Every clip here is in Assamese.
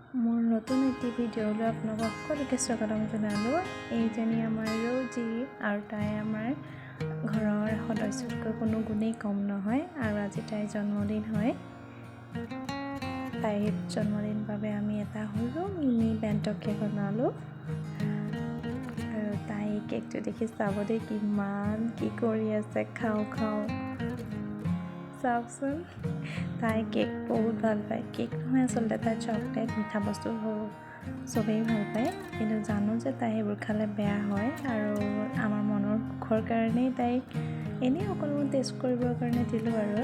মোৰ নতুন এটি ভিডিঅ'লৈ আপোনালোকক সকলোকে স্বাগতম জনালোঁ। এইজনী আমাৰ ৰৌজি আৰু তাই আমাৰ ঘৰৰ সদস্যতকৈ কোনো গুণেই কম নহয় আৰু আজি তাইৰ জন্মদিন হয়। তাইৰ জন্মদিন বাবে আমি এটা সৰু মিনি বেণ্ট কেক বনালোঁ আৰু তাই কেকটো দেখি চাব দেই কিমান কি কৰি আছে। খাওঁ চাওকচোন, তাই কেক বহুত ভাল পায়। কেক নহয় আচলতে তাই চকলেট মিঠা বস্তু চবেই ভাল পায়, কিন্তু জানো যে তাই সেইবোৰ খালে বেয়া হয় আৰু আমাৰ মনৰ সুখৰ কাৰণেই তাইক এনেই অকণমান টেষ্ট কৰিবৰ কাৰণে দিলোঁ। আৰু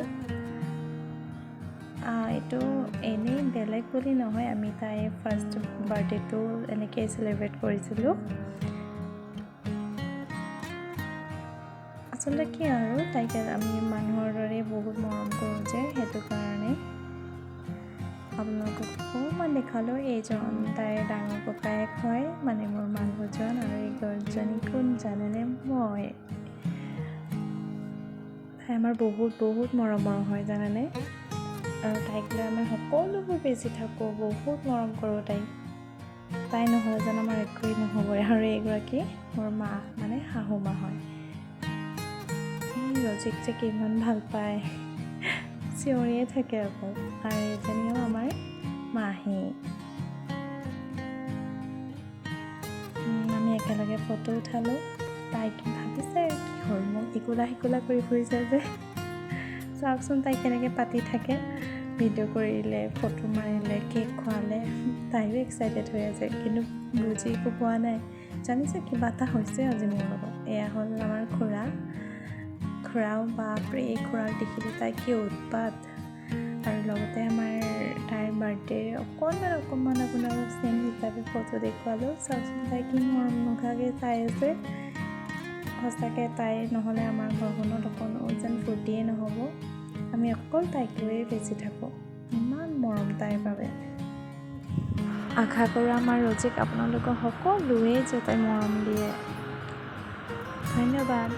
এইটো এনেই বেলেগ বুলি নহয়, আমি তাইৰ ফাৰ্ষ্ট বাৰ্থডেটো এনেকৈ চেলিব্ৰেট কৰিছিলোঁ। আচলতে কি আৰু তাইক আমি মানুহৰ দৰে বহুত মৰম কৰোঁ যে, সেইটো কাৰণে আপোনালোকক অকণমান দেখালোঁ। এইজন তাইৰ ডাঙৰ ককায়েক হয়, মানে মোৰ মানুহজন, আৰু এই গছজনী কোন জানেনে? মই। তাই আমাৰ বহুত মৰমৰ হয় জানেনে, আৰু তাইক লৈ আমি সকলোবোৰ বেছি থাকোঁ, বহুত মৰম কৰোঁ তাইক। তাই নহ'লে যেন আমাৰ একোৱেই নহ'বই। আৰু এইগৰাকী মোৰ মা, মানে শাহু মা হয়। ৰজিক যে কিমান ভাল পায়, চিঞৰিয়ে থাকে আকৌ। আৰু এইজনীও আমাৰ মাহী। আমি একেলগে ফটো উঠালোঁ। তাই কি ভাবিছে কি হ'ল, মোক ইকোলা সিকোলা কৰি ফুৰিছে যে। চাওকচোন তাই কেনেকৈ পাতি থাকে, ভিডিঅ' কৰিলে, ফটো মাৰিলে, কেক খোৱালে। তাইও এক্সাইটেড হৈ আছে, কিন্তু বুজি একো পোৱা নাই। জানিছে কিবা এটা হৈছে আজি মোৰ লগত। এয়া হ'ল আমাৰ খুৰাও বাপৰে, এই খুৰাক দেখিলে তাই কি উৎপাত। আৰু লগতে আমাৰ তাইৰ বাৰ্থডেৰ অকণমান আপোনালোক চেন হিচাপে ফটো দেখুৱালোঁ। চাওকচোন তাই কি মৰম নখাকৈ চাই আছে। সঁচাকৈ তাই নহ'লে আমাৰ ঘৰখনত অকণো যেন ফূৰ্তিয়ে নহ'ব। আমি অকল তাইক লৈয়ে বেছি থাকোঁ, ইমান মৰম তাইৰ বাবে। আশা কৰোঁ আমাৰ ৰজিক আপোনালোকক সকলোৱে যাতে মৰম দিয়ে। ধন্যবাদ।